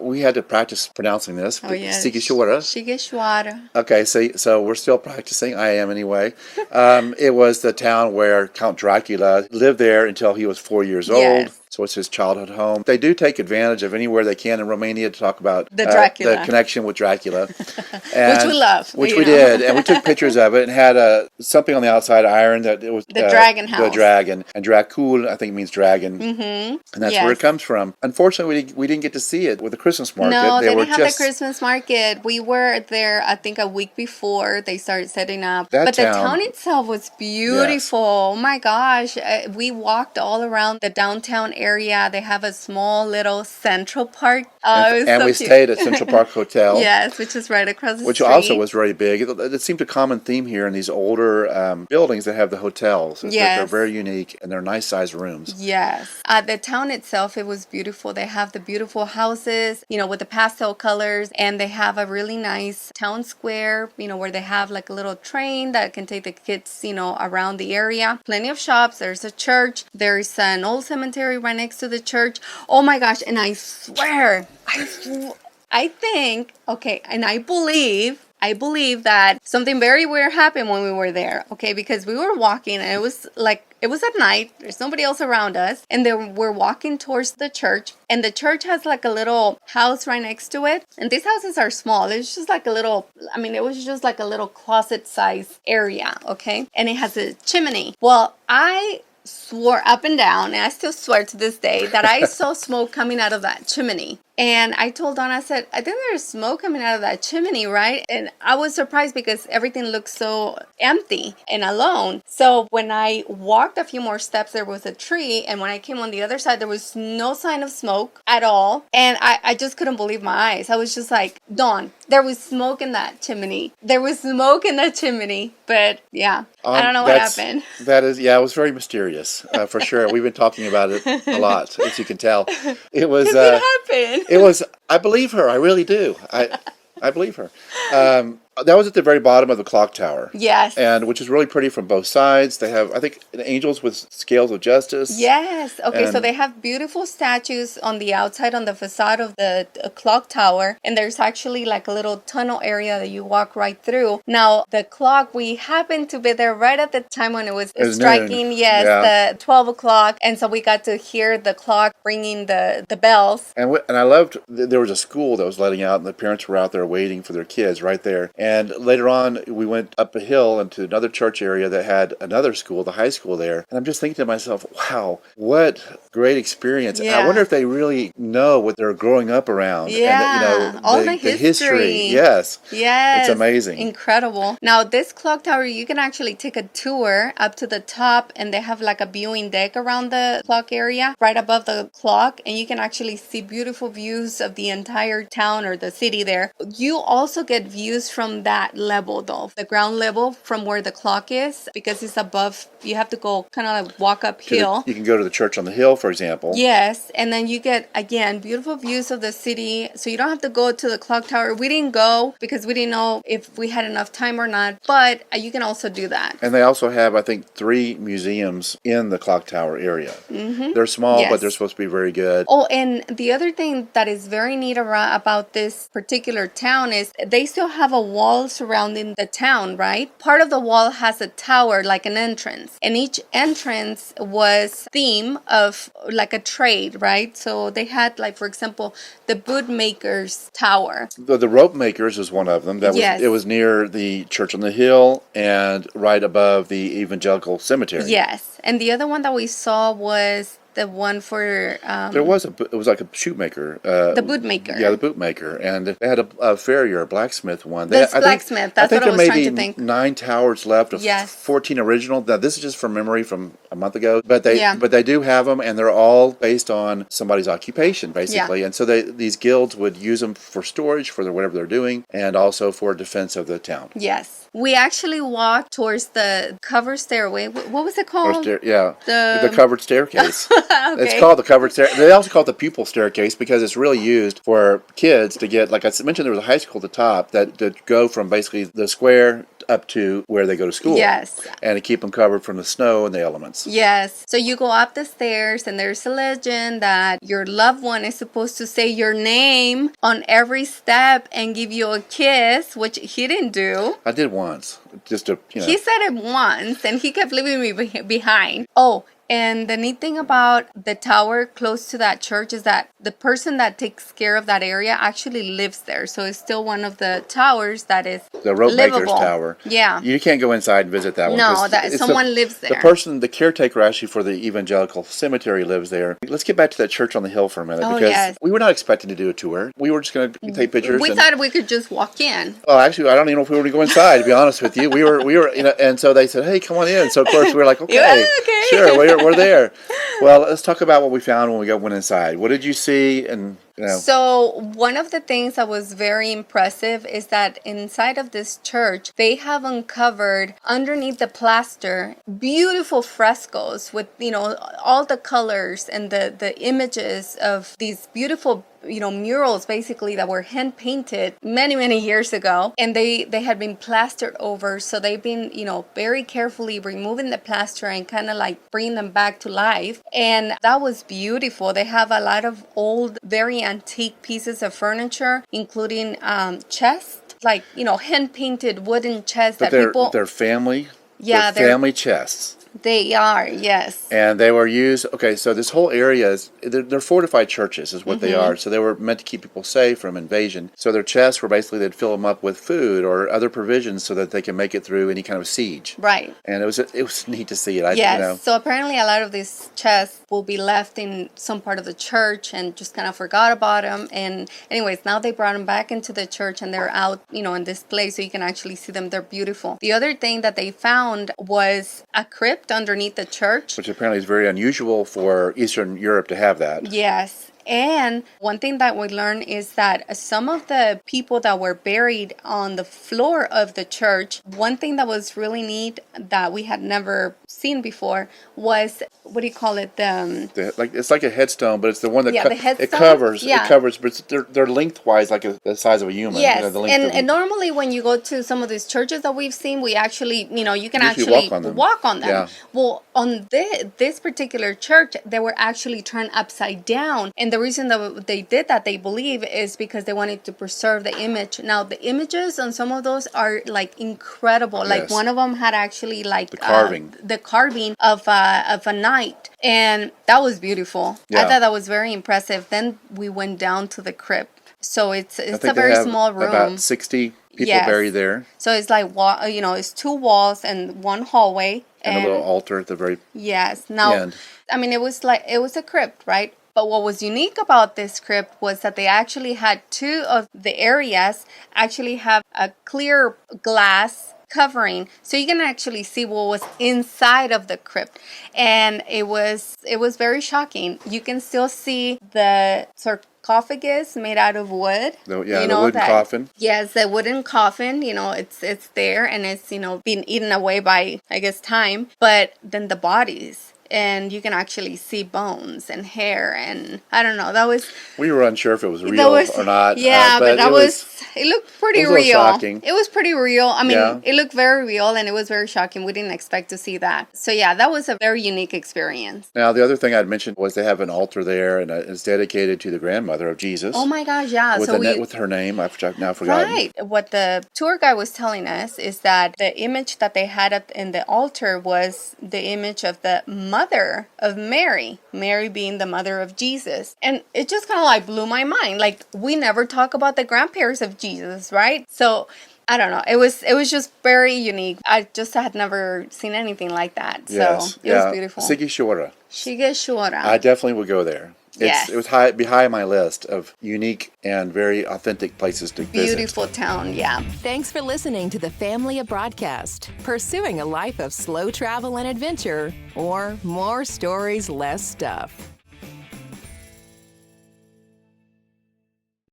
we had to practice pronouncing this. Oh, yes. Sighisoara. Okay, so we're still practicing. I am anyway. It was the town where Count Dracula lived there until he was 4 years old. So it's his childhood home. They do take advantage of anywhere they can in Romania to talk about the connection with Dracula. Which we love. Which we did. And we took pictures of it and had something on the outside iron that it was... The dragon house. The dragon. And Dracul, I think, means dragon. Mm-hmm. And that's where it comes from. Unfortunately, we didn't get to see it with the Christmas market. No, they didn't have the Christmas market. We were there, I think, a week before they started setting up. But the town itself was beautiful. Yes. Oh my gosh. We walked all around the downtown area. They have a small little Central Park. And we stayed at Central Park Hotel. Yes, which is right across the street. Which also was very big. It seemed a common theme here in these older buildings that have the hotels. Yes. They're very unique and they're nice sized rooms. Yes. The town itself, it was beautiful. They have the beautiful houses, with the pastel colors, and they have a really nice town square, where they have like a little train that can take the kids, around the area. Plenty of shops. There's a church. There's an old cemetery right next to the church. Oh my gosh. And I swear, I think, and I believe that something very weird happened when we were there, because we were walking and it was at night. There's nobody else around us. And then we're walking towards the church. And the church has like a little house right next to it. And these houses are small. It's just like it was just like a little closet size area, And it has a chimney. Well, I swore up and down, and I still swear to this day, that I saw smoke coming out of that chimney. And I told Dawn, I said, I think there's smoke coming out of that chimney, right? And I was surprised because everything looked so empty and alone. So when I walked a few more steps, there was a tree. And when I came on the other side, there was no sign of smoke at all. And I just couldn't believe my eyes. I was just like, Dawn, there was smoke in that chimney. There was smoke in that chimney. But yeah, I don't know what happened. It was very mysterious, for sure. We've been talking about it a lot, as you can tell. It was... It happened. It was, I believe her. I really do. I believe her. That was at the very bottom of the clock tower. Yes. And which is really pretty from both sides. They have, I think, angels with scales of justice. Yes. Okay, so they have beautiful statues on the outside, on the facade of the clock tower. And there's actually like a little tunnel area that you walk right through. Now, the clock, we happened to be there right at the time when it was striking, noon. The 12 o'clock. And so we got to hear the clock ringing the bells. And I loved, there was a school that was letting out, and the parents were out there waiting for their kids right there. And later on, we went up a hill into another church area that had another school, the high school there. And I'm just thinking to myself, wow, what great experience. Yeah. I wonder if they really know what they're growing up around. Yeah, and, all the history. Yes. Yes. It's amazing. Incredible. Now, this clock tower, you can actually take a tour up to the top, and they have like a viewing deck around the clock area, right above the clock. And you can actually see beautiful views of the entire town or the city there. You also get views from that level though, the ground level from where the clock is, because it's above. You have to go kind of like walk uphill. You can go to the church on the hill, for example. Yes, and then you get, again, beautiful views of the city. So you don't have to go to the clock tower. We didn't go because we didn't know if we had enough time or not, but you can also do that. And they also have, I think, 3 museums in the clock tower area. Mm-hmm. They're small, but they're supposed to be very good. Oh, and the other thing that is very neat about this particular town is they still have a wall surrounding the town, right? Part of the wall has a tower, like an entrance. And each entrance was theme of like a trade, right? So they had, like, for example, the bootmaker's tower. The rope makers is one of them. It was near the church on the hill and right above the evangelical cemetery. Yes. And the other one that we saw was the one for... it was like a shoemaker. The bootmaker. Yeah, the bootmaker. And they had a farrier, a blacksmith one. Blacksmith, that's what I was trying to think. 9 towers left of 14 original. Now, this is just from memory from a month ago. But they do have them, and they're all based on somebody's occupation, basically. Yeah. And so these guilds would use them for storage, for whatever they're doing, and also for defense of the town. Yes. We actually walked towards the covered stairway. What was it called? The covered staircase. Okay. It's called the covered staircase. They also call it the pupil staircase because it's really used for kids to get, like I mentioned, there was a high school at the top that go from basically the square up to where they go to school. Yes. And to keep them covered from the snow and the elements. Yes. So you go up the stairs and there's a legend that your loved one is supposed to say your name on every step and give you a kiss, which he didn't do. I did once. Just to, He said it once and he kept leaving me behind. Oh, and the neat thing about the tower close to that church is that the person that takes care of that area actually lives there. So it's still one of the towers that is the rope maker's livable. tower. Yeah. You can't go inside and visit that one. No, someone lives there. The caretaker actually for the evangelical cemetery lives there. Let's get back to that church on the hill for a minute. Oh, because yes. we were not expecting to do a tour. We were just going to take pictures. We thought we could just walk in. Oh, actually, I don't even know if we were going to go inside, to be honest with you. We were, and so they said, hey, come on in. So, of course, we were like, okay, okay. Sure, we're there. Well, let's talk about what we found when we went inside. What did you see? And So one of the things that was very impressive is that inside of this church, they have uncovered underneath the plaster beautiful frescoes with, all the colors and the images of these beautiful murals basically that were hand painted many years ago, and they had been plastered over. So they've been very carefully removing the plaster and kind of like bringing them back to life, and that was beautiful. They have a lot of old, very antique pieces of furniture, including chests, like hand painted wooden chests but they're family they're family chests. They are, yes. And they were used, okay, so this whole area they're fortified churches is what they are. So they were meant to keep people safe from invasion. So their chests were basically, they'd fill them up with food or other provisions so that they can make it through any kind of siege. Right. And it was neat to see it. Yes, so apparently a lot of these chests will be left in some part of the church and just kind of forgot about them. And anyways, now they brought them back into the church and they're out, in this place so you can actually see them. They're beautiful. The other thing that they found was a crypt underneath the church, which apparently is very unusual for Eastern Europe to have that. Yes. And one thing that we learned is that some of the people that were buried on the floor of the church, one thing that was really neat that we had never seen before was, what do you call it? It's like a headstone, but it's the one that the headstone? It covers, but they're lengthwise like the size of a human. Yes, and normally when you go to some of these churches that we've seen, we actually, you can actually walk on them. Yeah. Well, on this particular church, they were actually turned upside down. And the reason that they did that, they believe, is because they wanted to preserve the image. Now, the images on some of those are like incredible. Yes. Like one of them had actually like the carving of a knight, and that was beautiful. Yeah. I thought that was very impressive. Then we went down to the crypt. So it's a very small room. About 60 people buried there. So it's like it's 2 walls and 1 hallway and a little altar at the very end. I mean, it was a crypt, right? But what was unique about this crypt was that they actually had 2 of the areas actually have a clear glass covering, so you can actually see what was inside of the crypt, and it was very shocking. You can still see the sarcophagus made out of wood. The wooden coffin. Yes, the wooden coffin. It's there, and it's being eaten away by, I guess, time. But then the bodies. And you can actually see bones and hair, and I don't know. We were unsure if it was real or not. Yeah, but it looked pretty real. Shocking. It was pretty real. I mean, It looked very real, and it was very shocking. We didn't expect to see that. So yeah, that was a very unique experience. Now, the other thing I'd mentioned was they have an altar there, and it's dedicated to the grandmother of Jesus. Oh my gosh, yeah. With her name, I've now forgotten. Right. What the tour guide was telling us is that the image that they had in the altar was the image of the mother of Mary being the mother of Jesus. And it just kind of like blew my mind. Like, we never talk about the grandparents of Jesus, right? So I don't know. It was just very unique. I just had never seen anything like that. So it was beautiful. Sighisoara. I definitely would go there. It was high on my list of unique and very authentic places to visit. Beautiful town, yeah. Thanks for listening to the Family Abroadcast. Pursuing a life of slow travel and adventure, or more stories, less stuff.